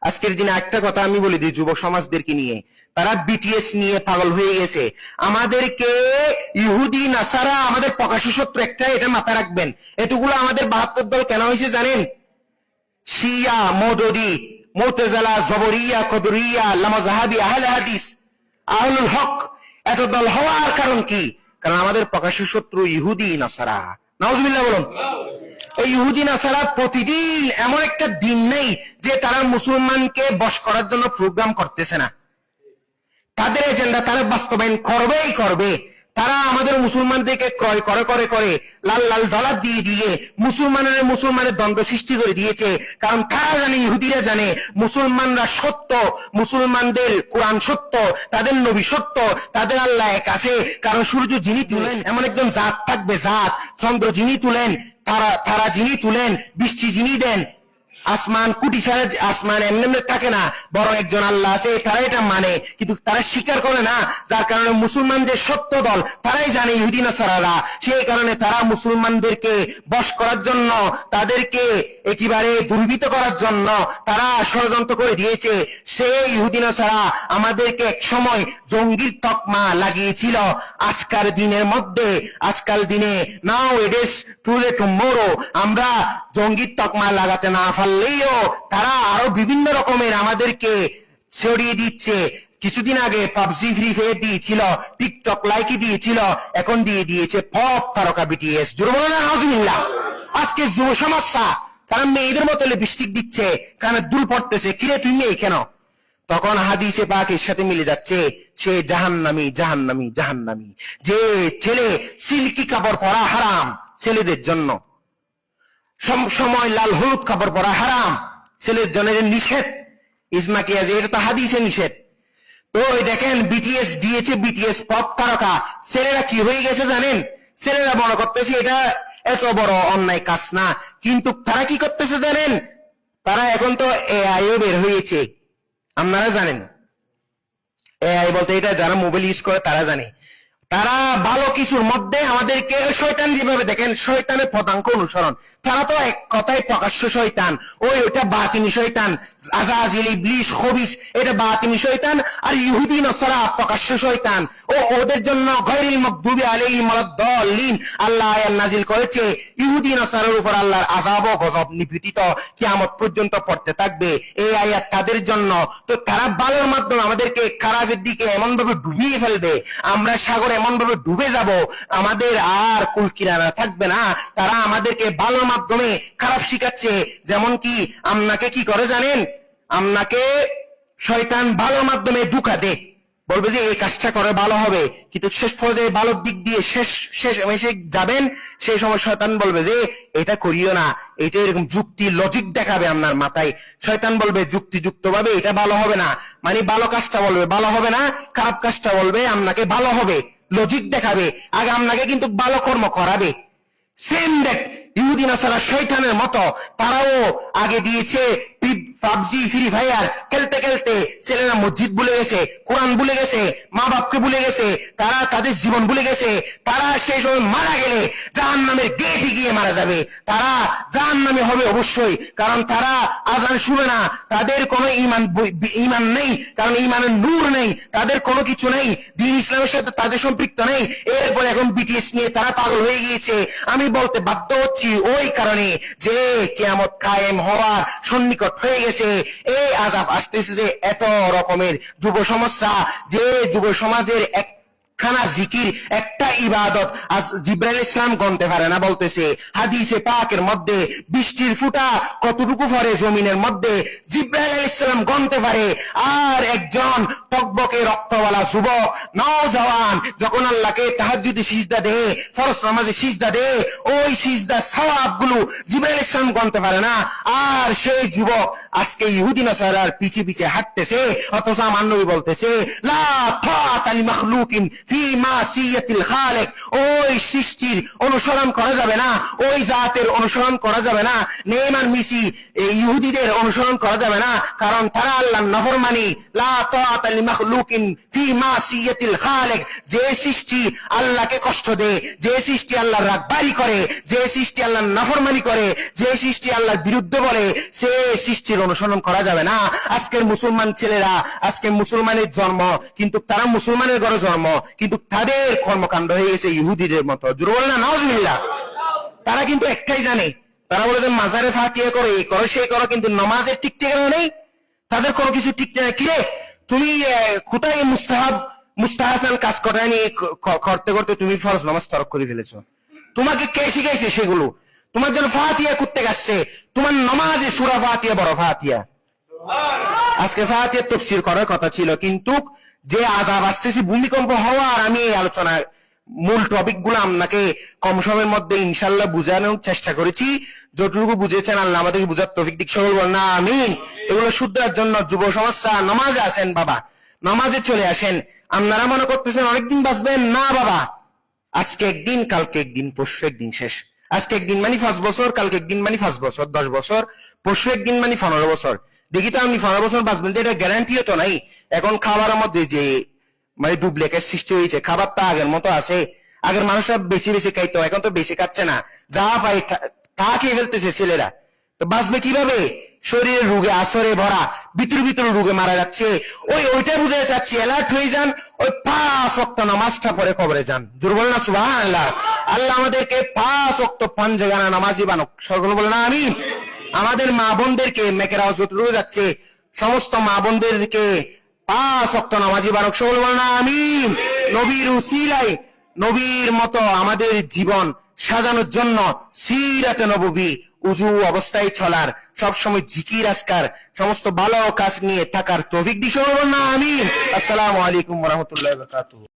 আজকের দিনে একটা কথা আমি বলে দিই যুব সমাজদেরকে নিয়ে, তারা বিটিএস নিয়ে পাগল হয়ে গেছে। আমাদেরকে ইহুদি নাসারা আমাদের প্রকাশ্য শত্রু একটা, এটা মাথায় রাখবেন। এতগুলো আমাদের 72 দল কেন হয়েছে জানেন? শিয়া, মওদুদি, মুতাজিলা, জবরিয়া, কদরিয়া, লামাযাহাবি, আহলে হাদিস, আহলুল হক, এত দল হওয়ার কারণ কি? কারণ আমাদের প্রকাশ্য শত্রু ইহুদি নাসারা। নাউজুবিল্লাহ বলুন। এই ইহুদি নাসারা প্রতিদিন এমন একটা দিন নেই যে তারা মুসলমানকে বশ করার জন্য প্রোগ্রাম করতেছে না। তাদের এজেন্ডা তারা বাস্তবায়ন করবেই করবে। তারা আমাদের মুসলমানদেরকে ক্রয় করে করে করে লাল লাল ডলার দিয়ে দিয়ে মুসলমানের দ্বন্দ্ব সৃষ্টি করে দিয়েছে। কারণ তারা জানে, ইহুদিরা জানে মুসলমানরা সত্য, মুসলমানদের কোরআন সত্য, তাদের নবী সত্য, তাদের আল্লাহ এক আছে। কারণ সূর্য যিনি তুলেন এমন একজন জাত থাকবে, জাত। চন্দ্র যিনি তুলেন, তারা যিনি তুলেন, বৃষ্টি যিনি দেন, আসমান কুটি ছাড়া আসমান এমনি থাকে না, বড় একজন আল্লাহ আছে। তারা এটা মানে, কিন্তু তারা স্বীকার করে না। যার কারণে মুসলমান যে সত্য দল তারাই জানে ইহুদি নাসারারা, সেই কারণে তারা মুসলমানদেরকে বশ করার জন্য, তাদেরকে একেবারে দুর্বৃত্ত করার জন্য তারা ষড়যন্ত্র করে দিয়েছে। সেই ইহুদি নাসারা আমাদেরকে এক সময় জঙ্গির তকমা লাগিয়েছিল। আজকাল দিনে নাও ইট ইজ টুডে টুমরো, আমরা জঙ্গির তকমা লাগাতে না পারলেও তারা আরো বিভিন্ন রকমের আমাদেরকে ছড়িয়ে দিচ্ছে। কিছুদিন আগে পাবজি ফ্রি ফায়ার দিয়েছিল, টিকটক লাইকি দিয়েছিল, এখন দিয়ে দিয়েছে পপ তারকা বিটিএস। নাউজুবিল্লাহ। আজকে যুব সমস্যা তারা মেয়েদের মতো লিপস্টিক দিচ্ছে, কানে দুল পড়তেছে, কিরে তুই মেয়ে কেন? তখন হাদিসে পাকের সাথে মিলে যাচ্ছে সে জাহান্নামী, জাহান্নামী, জাহান্নামী। যে ছেলে সিল্কি কাপড় পরা হারাম ছেলেদের জন্য, সময় লাল হলুদ কাপড় পরা হারাম ছেলের জন্য, নিষেধ। ইজমা কি আছে? এটা তো হাদিসে নিষেধ। তো দেখেন বিটিএস দিয়েছে, বিটিএস পপ তারকা। ছেলেরা কি হয়ে গেছে জানেন? ছেলেরা মনে করতেছে এটা এত বড় অন্যায় কাজ না, কিন্তু তারা কি করতেছে জানেন? তারা এখন তো এআইও বের হয়েছে, আপনারা জানেন। এআই বলতে এটা যারা মোবাইল ইউজ করে তারা জানে। তারা ভালো কিছুর মধ্যে আমাদেরকে, শয়তান যেভাবে দেখেন, শয়তানের পদাঙ্ক অনুসরণ। তারা তো এক কথায় প্রকাশ্য শয়তান, ওটা বাতিনি শয়তান, আজাজিল, ইবলিস, খবিস, এটা বাতিনি শয়তান। আর ইহুদি নাসারা প্রকাশ্য শয়তান। ওদের জন্য গায়রিল মাগদুবি আলাইহিম ওয়ালাদ-দাল্লিন আল্লাহ আয়াত নাজিল করেছে। ইহুদি নাসারার উপর আল্লাহর আযাব ও গজব নিপীড়িত কিয়ামত পর্যন্ত পড়তে থাকবে। এই আয়াত তাদের জন্য। তো তারা ভালোর মাধ্যমে আমাদেরকে খারাপের দিকে এমন ভাবে ডুবিয়ে ফেলবে, আমরা সাগরে এমন ভাবে ডুবে যাব, আমাদের আর কুল কিনারা থাকবে না। তারা আমাদেরকে ভালোর মাধ্যমে খারাপ শিখাচ্ছে। যেমন কি আপনাকে কি করে জানেন? আপনাকে শয়তান ভালোর মাধ্যমে ধোঁকা দেয়, বলবে যে এই কাজটা করে ভালো হবে, কিন্তু শেষ পর্যায়ে ভালোর দিক দিয়ে শেষ যাবেন, সেই সময় শয়তান বলবে যে এটা করিও না, এটা এরকম যুক্তি লজিক দেখাবে আপনার মাথায়। শয়তান বলবে যুক্তিযুক্ত ভাবে এটা ভালো হবে না, মানে ভালো কাজটা বলবে ভালো হবে না, খারাপ কাজটা বলবে আপনাকে ভালো হবে, লজিক দেখাবে, আগে আপনাকে কিন্তু ভালো কর্ম করাবে। সেম দেখ ইহুদি নাসারা শয়তানের মতো, তারাও আগে দিয়েছে পাবজি ফ্রি ফায়ার খেলতে খেলতে ছেলেরা মসজিদ ভুলে গেছে, কোরআন ভুলে গেছে, মা বাপকে ভুলে গেছে, তারা তাদের জীবন ভুলে গেছে। তারা সেই সময় মারা গেলে জাহান্নামের গেটে গিয়ে মারা যাবে। তারা জাহান্নামে হবে অবশ্যই, কারণ তারা আযান শুনে না, তাদের কোনো ঈমান নেই, কারণ ঈমানের নূর নেই, তাদের কোনো কিছু নেই, দ্বীন ইসলামের সাথে তাদের সম্পৃক্ত নেই। এরপর এখন বিটিএস নিয়ে তারা পাগল হয়ে গিয়েছে। আমি বলতে বাধ্য হচ্ছি ওই কারণে যে কিয়ামত কায়েম হওয়ার সন্নিকট হয়ে গেছে। এই আযাব আসতেছে যে এত রকমের যুব সমস্যা, যে যুব সমাজের একখানা জিকির, একটা ইবাদত আজ জিবরাইল ইসলাম গণতে পারে না। বলতেছে হাদিসে পাকের মধ্যে বৃষ্টির ফুটা কতটুকু পড়ে জমিনের মধ্যে জিবরাইল ইসলাম গণতে পারে। আর একজন টকবকে রক্তওয়ালা যুবক নওজওয়ান যখন আল্লাহকে তাহাজ্জুদে সিজদা দেয়, ফরজ নামাজে সিজদা দেয়, ওই সিজদার সওয়াবগুলো জিবরাইল ইসলাম গণতে পারে না। আর সেই যুবক আজকে ইহুদি নাসারার পিছে পিছে হাঁটতেছে, অথচ আমার নবী বলতেছে লা তাআতা লি মাখলুকিন ফি মাসিয়াতিল খালিক, ওই সৃষ্টির অনুসরণ করা যাবে না, ওই জাতের অনুসরণ করা যাবে না, নেইমার মিসি ইহুদিদের অনুসরণ করা যাবে না, কারণ তারা আল্লাহর নাফরমানি। লা তাআতা লিমাখলুকিন ফি মাসিয়াতিল খালিক, যে সৃষ্টি আল্লাহকে কষ্ট দেয়, যে সৃষ্টি আল্লাহর রাগবাড়ি করে, যে সৃষ্টি আল্লাহর নাফরমানি করে, যে সৃষ্টি আল্লাহর বিরুদ্ধে বলে, সে সৃষ্টির অনুসরণ করা যাবে না। আজকের মুসলমান ছেলেরা, আজকে মুসলমানের জন্ম, কিন্তু তারা মুসলমানের ঘরে জন্ম, কিন্তু তাদের কর্মকাণ্ড হয়ে গেছে ইহুদিদের মতো। জোরে বলেন না নাউজুবিল্লাহ। তারা কিন্তু একটাই জানে, তারা বলে যে মাজারে ফাতিহা করো, এই করো সেই করো, কিন্তু নামাজের ঠিক ঠিকানা নেই, তাদের কোনো কিছু ঠিক নেই। কিরে তুমি কোথায় মুস্তাহাসান কাজ করায় নিয়ে করতে করতে তুমি ফরজ নামাজ তরক করে ফেলেছো? তোমাকে কে শিখাইছে সেগুলো? তোমার জন্য ফাতিহা করতে আসছে, তোমার নামাজে সূরা ফাতিহা বড় ফাতিহা। আজকে ফাতিহার তাফসীর করার কথা ছিল, কিন্তু যে আযাব আসতেছে, ভূমিকম্প হওয়ার, আমি এই আলোচনা মূল টপিক গুলো আপনাকে কম সময়ের মধ্যে ইনশাআল্লাহ বুঝানোর চেষ্টা করেছি। যতটুকু বুঝেছেন আল্লাহ আমাদেরকে বুঝার তৌফিক দিক, সকল বল না আমিন। এগুলো শুদ্ধের জন্য যুব সমাজরা নামাজে আসেন বাবা, নামাজে চলে আসেন। আপনারা মনে করতেছেন অনেকদিন বাঁচবেন, না বাবা, আজকে একদিন, কালকে একদিন, পরশু একদিন শেষ। আজকে একদিন মানে 5 বছর, কালকে একদিন মানে 5 বছর, 10 বছর, পরশু একদিন মানে 15 বছর। দেখি তো আপনি 15 বছর বাঁচবেন, এটা গ্যারান্টিও তো নাই। এখন খাবারের মধ্যে যে মানে ডুপ্লিকেট সৃষ্টি হয়েছে, খাবারটা আগের মতো আছে, আগের মানুষরা বেশি বেশি খাইতো, এখন তো বেশি খাচ্ছে না, যা পাই তা খেয়ে ফেলতেছে ছেলেরা। তো বাঁচবে কিভাবে? শরীরের রোগে আসরে ভরা, ভিতর ভিতর রোগে মারা যাচ্ছে। ওইটা বুঝাতে চাচ্ছি, অ্যালার্ট হয়ে যান, ওই 5 ওয়াক্ত নামাজটা পরে কবরে যান। দুর্বল না সুবহানাল্লাহ। আল্লাহ আমাদেরকে 5 ওয়াক্ত পাঞ্জেগানা নামাজি বানুক, সকলে বলে না আমিন। আমাদের মা বোনদেরকে, মেকেরা যতটুকু যাচ্ছে, সমস্ত মা বোনদেরকে 5 ওয়াক্ত নামাজি বানুক, সকলে বলে না আমিন। নবীর উসিলায়, নবীর মতো আমাদের জীবন সাজানোর জন্য সিরাতে নববী, উজু অবস্থায় চলার, সবসময় জিকির আজকার, সমস্ত ভালো কাজ নিয়ে থাকার তৌফিক দিশো না আমিন। আসসালামু আলাইকুম ওয়া রাহমাতুল্লাহি ওয়া বারাকাতুহু।